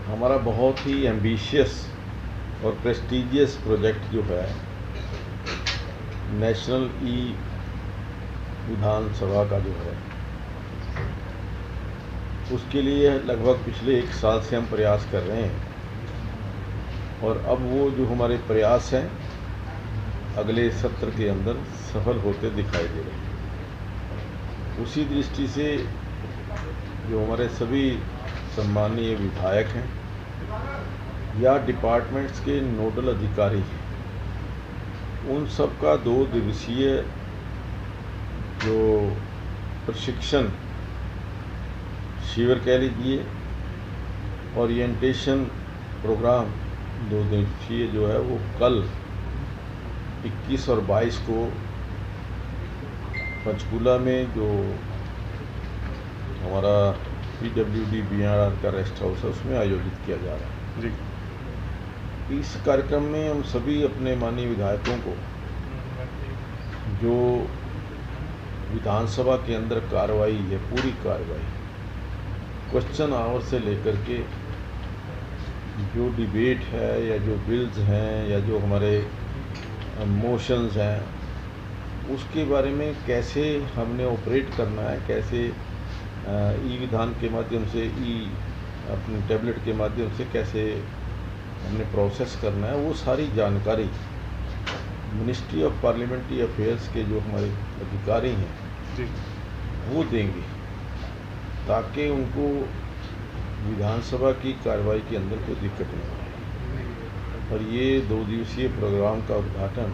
हमारा बहुत ही एम्बिशियस और प्रेस्टिजियस प्रोजेक्ट जो है नेशनल ई विधानसभा का जो है, उसके लिए लगभग पिछले 1 साल से हम प्रयास कर रहे हैं और अब वो जो हमारे प्रयास हैं अगले सत्र के अंदर सफल होते दिखाई दे रहे हैं। उसी दृष्टि से जो हमारे सभी सम्मानीय विधायक हैं या डिपार्टमेंट्स के नोडल अधिकारी हैं, उन सब का 2 दिवसीय जो प्रशिक्षण शिविर कह लीजिए, ओरिएंटेशन प्रोग्राम 2 दिवसीय जो है वो कल 21 और 22 को पंचकूला में जो हमारा PWD BRR का रेस्ट हाउस है उसमें आयोजित किया जा रहा है जी। इस कार्यक्रम में हम सभी अपने माननीय विधायकों को जो विधानसभा के अंदर कार्रवाई है, पूरी कार्रवाई क्वेश्चन आवर से लेकर के जो डिबेट है या जो बिल्स हैं या जो हमारे मोशंस हैं, उसके बारे में कैसे हमने ऑपरेट करना है, कैसे ई विधान के माध्यम से अपने टैबलेट के माध्यम से कैसे हमने प्रोसेस करना है, वो सारी जानकारी मिनिस्ट्री ऑफ पार्लियामेंट्री अफेयर्स के जो हमारे अधिकारी हैं वो देंगे, ताकि उनको विधानसभा की कार्रवाई के अंदर कोई दिक्कत नहीं आए। और ये 2 दिवसीय प्रोग्राम का उद्घाटन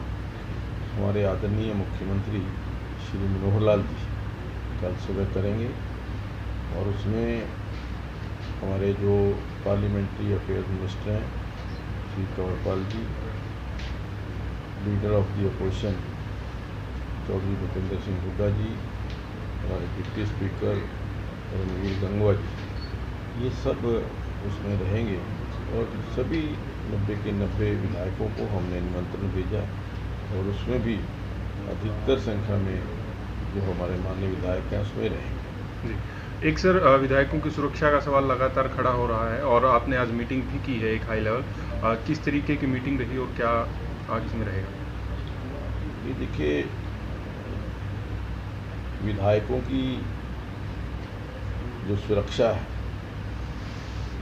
हमारे आदरणीय मुख्यमंत्री श्री मनोहर लाल जी कल सुबह करेंगे और उसमें हमारे जो पार्लियामेंट्री अफेयर्स मिनिस्टर हैं Shri Kanwarpal ji, leader of the opposition Chaudhary Bhupendra Singh Hooda ji, हमारे डिप्टी स्पीकर रणवीर गंगवा जी, ये सब उसमें रहेंगे। और सभी 90 के 90 विधायकों को हमने निमंत्रण भेजा और उसमें भी अधिकतर संख्या में जो हमारे माननीय विधायक हैं उसमें रहेंगे जी। एक सर, विधायकों की सुरक्षा का सवाल लगातार खड़ा हो रहा है और आपने आज मीटिंग भी की है एक हाई लेवल, किस तरीके की मीटिंग रही और क्या आगे इसमें रहेगा? ये देखिए, विधायकों की जो सुरक्षा है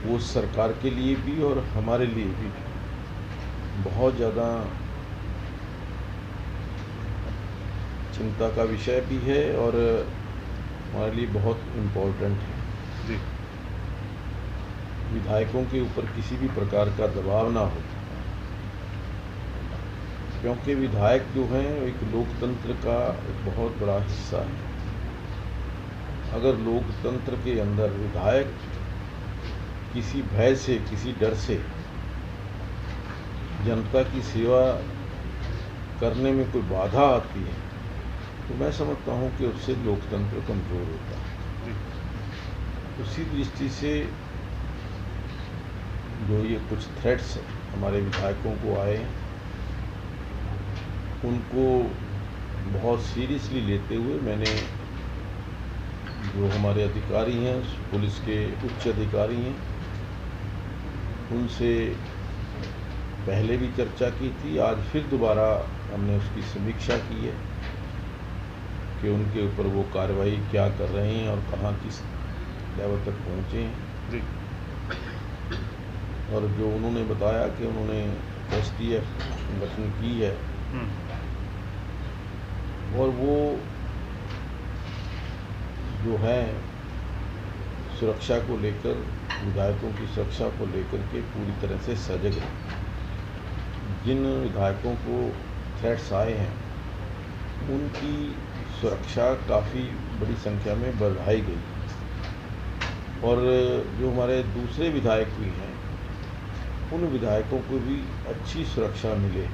वो सरकार के लिए भी और हमारे लिए भी बहुत ज़्यादा चिंता का विषय भी है और हमारे लिए बहुत इम्पोर्टेंट है जी। विधायकों के ऊपर किसी भी प्रकार का दबाव ना हो, क्योंकि विधायक जो हैं एक लोकतंत्र का एक बहुत बड़ा हिस्सा है। अगर लोकतंत्र के अंदर विधायक किसी भय से, किसी डर से जनता की सेवा करने में कोई बाधा आती है तो मैं समझता हूँ कि उससे लोकतंत्र कमज़ोर होता है। उसी दृष्टि से जो ये कुछ थ्रेट्स हमारे विधायकों को आए, उनको बहुत सीरियसली लेते हुए मैंने जो हमारे अधिकारी हैं, पुलिस के उच्च अधिकारी हैं, उनसे पहले भी चर्चा की थी। आज फिर दोबारा हमने उसकी समीक्षा की है कि उनके ऊपर वो कार्रवाई क्या कर रहे हैं और कहाँ किस लेवल तक पहुँचे हैं जी। और जो उन्होंने बताया कि उन्होंने STF गठन की है और वो जो है सुरक्षा को लेकर, विधायकों की सुरक्षा को लेकर के पूरी तरह से सजग है। जिन विधायकों को थ्रेट्स आए हैं उनकी सुरक्षा काफ़ी बड़ी संख्या में बढ़ाई गई और जो हमारे दूसरे विधायक भी हैं उन विधायकों को भी अच्छी सुरक्षा मिले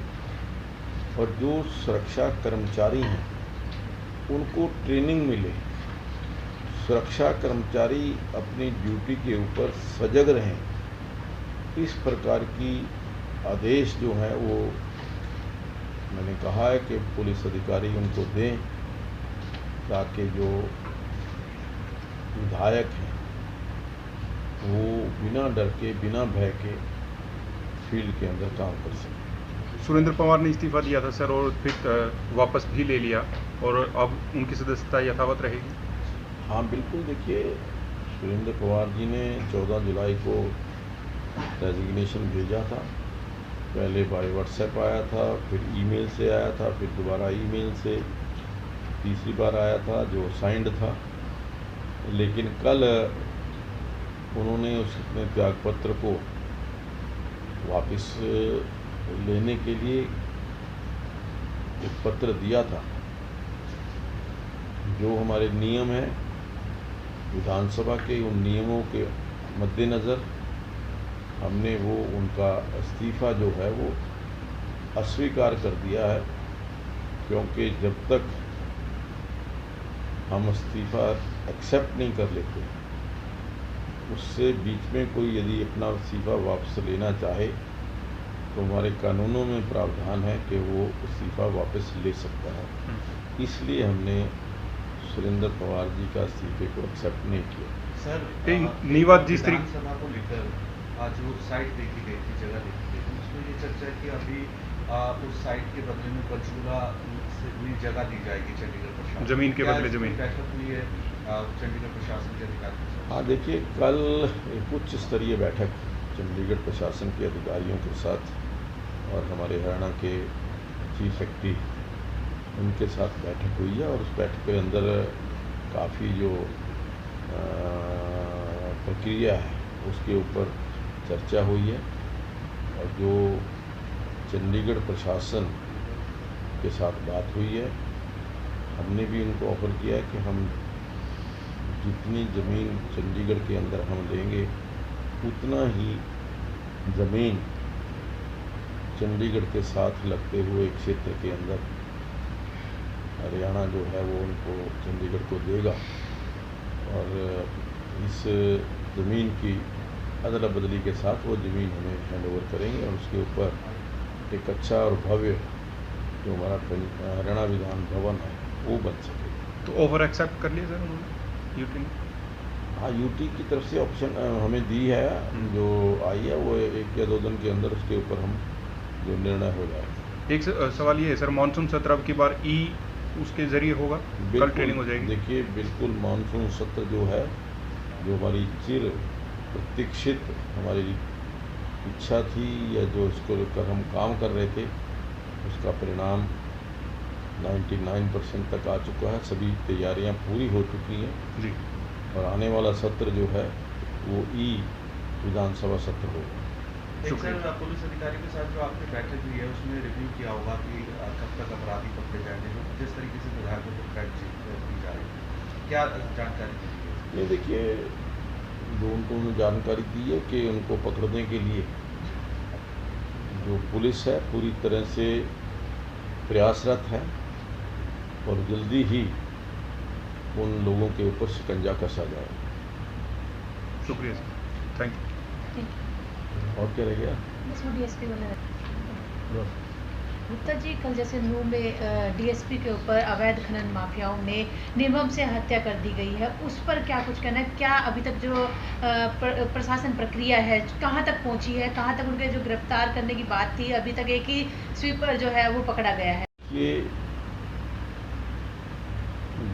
और जो सुरक्षा कर्मचारी हैं उनको ट्रेनिंग मिले, सुरक्षा कर्मचारी अपनी ड्यूटी के ऊपर सजग रहें, इस प्रकार की आदेश जो हैं वो मैंने कहा है कि पुलिस अधिकारी उनको दें, ताकि जो विधायक हैं वो बिना डर के, बिना भय के फील्ड के अंदर काम कर सकें। सुरेंद्र पवार ने इस्तीफा दिया था सर, और फिर वापस भी ले लिया, और अब उनकी सदस्यता यथावत रहेगी? हाँ बिल्कुल, देखिए सुरेंद्र पवार जी ने 14 जुलाई को रेजिग्नेशन भेजा था। पहले बाय व्हाट्सएप आया था, फिर ईमेल से आया था, फिर दोबारा ईमेल से तीसरी बार आया था जो साइंड था। लेकिन कल उन्होंने उस अपने त्यागपत्र को वापस लेने के लिए एक पत्र दिया था। जो हमारे नियम हैं विधानसभा के, उन नियमों के मद्देनज़र हमने वो उनका इस्तीफ़ा जो है वो अस्वीकार कर दिया है, क्योंकि जब तक हम इस्तीफ़ा एक्सेप्ट नहीं कर लेते, उससे बीच में कोई यदि अपना इस्तीफ़ा वापस लेना चाहे तो हमारे कानूनों में प्रावधान है कि वो इस्तीफ़ा वापस ले सकता है। इसलिए हमने सुरेंद्र पवार जी का इस्तीफे को एक्सेप्ट नहीं किया। सर नीवाद जिस तरीके विधानसभा को लेकर जो साइट देखी गई थी, जगह देखी गई थी, उसमें ये चर्चा है कि अभी उस साइट के बदले में पंचकूला में जगह दी जाएगी चंडीगढ़ प्रशासन, जमीन के बदले जमीन। बैठक हुई है चंडीगढ़ प्रशासन के अधिकारियों के साथ? हाँ देखिए, कल एक उच्च स्तरीय बैठक चंडीगढ़ प्रशासन के अधिकारियों के साथ और हमारे हरियाणा के चीफ सेक्रेटरी उनके साथ बैठक हुई है, और उस बैठक के अंदर काफ़ी जो प्रक्रिया है उसके ऊपर चर्चा हुई है। और जो चंडीगढ़ प्रशासन के साथ बात हुई है, हमने भी उनको ऑफ़र किया है कि हम जितनी ज़मीन चंडीगढ़ के अंदर हम लेंगे उतना ही ज़मीन चंडीगढ़ के साथ लगते हुए क्षेत्र के अंदर हरियाणा जो है वो उनको चंडीगढ़ को देगा, और इस ज़मीन की अदला बदली के साथ वो ज़मीन हमें हैंड ओवर करेंगे, और उसके ऊपर एक अच्छा और भव्य जो हमारा हरियाणा विधान भवन है वो बन सके। तो ओवर एक्सेप्ट कर लिया सर उन्होंने यूटी ने? हाँ, यूटी की तरफ से ऑप्शन हमें दी है, जो आई है वो 1 या 2 दिन के अंदर उसके ऊपर हम जो निर्णय हो जाएगा। एक सवाल ये है सर, मानसून सत्र अब की बार उसके ज़रिए होगा, कल ट्रेनिंग हो जाएगी? देखिए बिल्कुल, मानसून सत्र जो है, जो हमारी चिर प्रतीक्षित हमारी इच्छा थी या जो इसको लेकर हम काम कर रहे थे, उसका परिणाम 99% तक आ चुका है। सभी तैयारियां पूरी हो चुकी हैं जी, और आने वाला सत्र जो है वो विधानसभा सत्र होगा। सर, पुलिस अधिकारी के साथ जो आपकी बैठक हुई है उसमें रिव्यू किया होगा कि कब तक अपराधी पकड़े जाएंगे, जिस तरीके से विधायकों को थ्रेट दी जा रही है, क्या जानकारी दी है? ये देखिए, जो उनको जानकारी दी है कि उनको पकड़ने के लिए जो पुलिस है पूरी तरह से प्रयासरत है, और जल्दी ही उन लोगों के ऊपर शिकंजा कसा जाएगा। शुक्रिया सर, थैंक यू। और क्या रह गया? डीएसपी गुप्ता जी, कल जैसे नूह में डीएसपी के ऊपर अवैध खनन माफियाओं ने निर्मम से हत्या कर दी गई है, उस पर क्या कुछ कहना है? क्या अभी तक जो प्रशासन प्रक्रिया है कहाँ तक पहुँची है? कहाँ तक उनके जो गिरफ्तार करने की बात थी, अभी तक एक ही स्वीपर जो है वो पकड़ा गया है?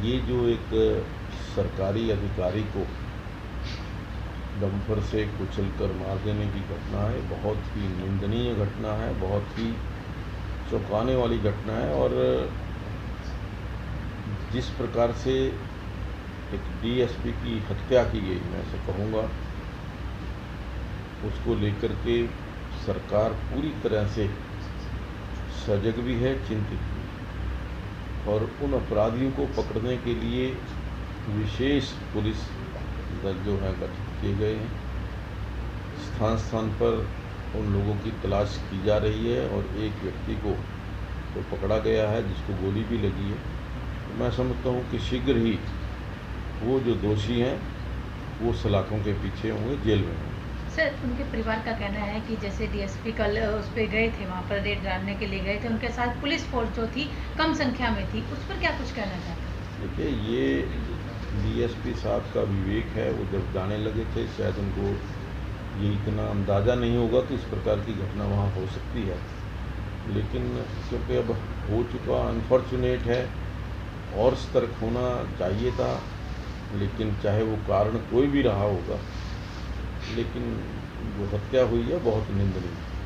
ये जो एक सरकारी अधिकारी को डंपर से कुचलकर मार देने की घटना है, बहुत ही निंदनीय घटना है, बहुत ही चौंकाने वाली घटना है। और जिस प्रकार से एक डीएसपी की हत्या की गई, मैं ऐसे कहूँगा, उसको लेकर के सरकार पूरी तरह से सजग भी है, चिंतित भी है, और उन अपराधियों को पकड़ने के लिए विशेष पुलिस दल जो है गठित किए गए हैं। स्थान स्थान पर उन लोगों की तलाश की जा रही है, और एक व्यक्ति को तो पकड़ा गया है जिसको गोली भी लगी है। तो मैं समझता हूँ कि शीघ्र ही वो जो दोषी हैं वो सलाखों के पीछे होंगे, जेल में होंगे। सर, उनके परिवार का कहना है कि जैसे डीएसपी कल उस पर गए थे, वहाँ पर रेड डालने के लिए गए थे, उनके साथ पुलिस फोर्स जो थी कम संख्या में थी, उस पर क्या कुछ कहना चाहते हैं? देखिए, ये डीएसपी साहब का विवेक है, वो जब जाने लगे थे शायद उनको ये इतना अंदाज़ा नहीं होगा कि इस प्रकार की घटना वहाँ हो सकती है, लेकिन क्योंकि अब हो चुका अनफॉर्चुनेट है और सतर्क होना चाहिए था, लेकिन चाहे वो कारण कोई भी रहा होगा, लेकिन जो हत्या हुई है बहुत निंदनीय।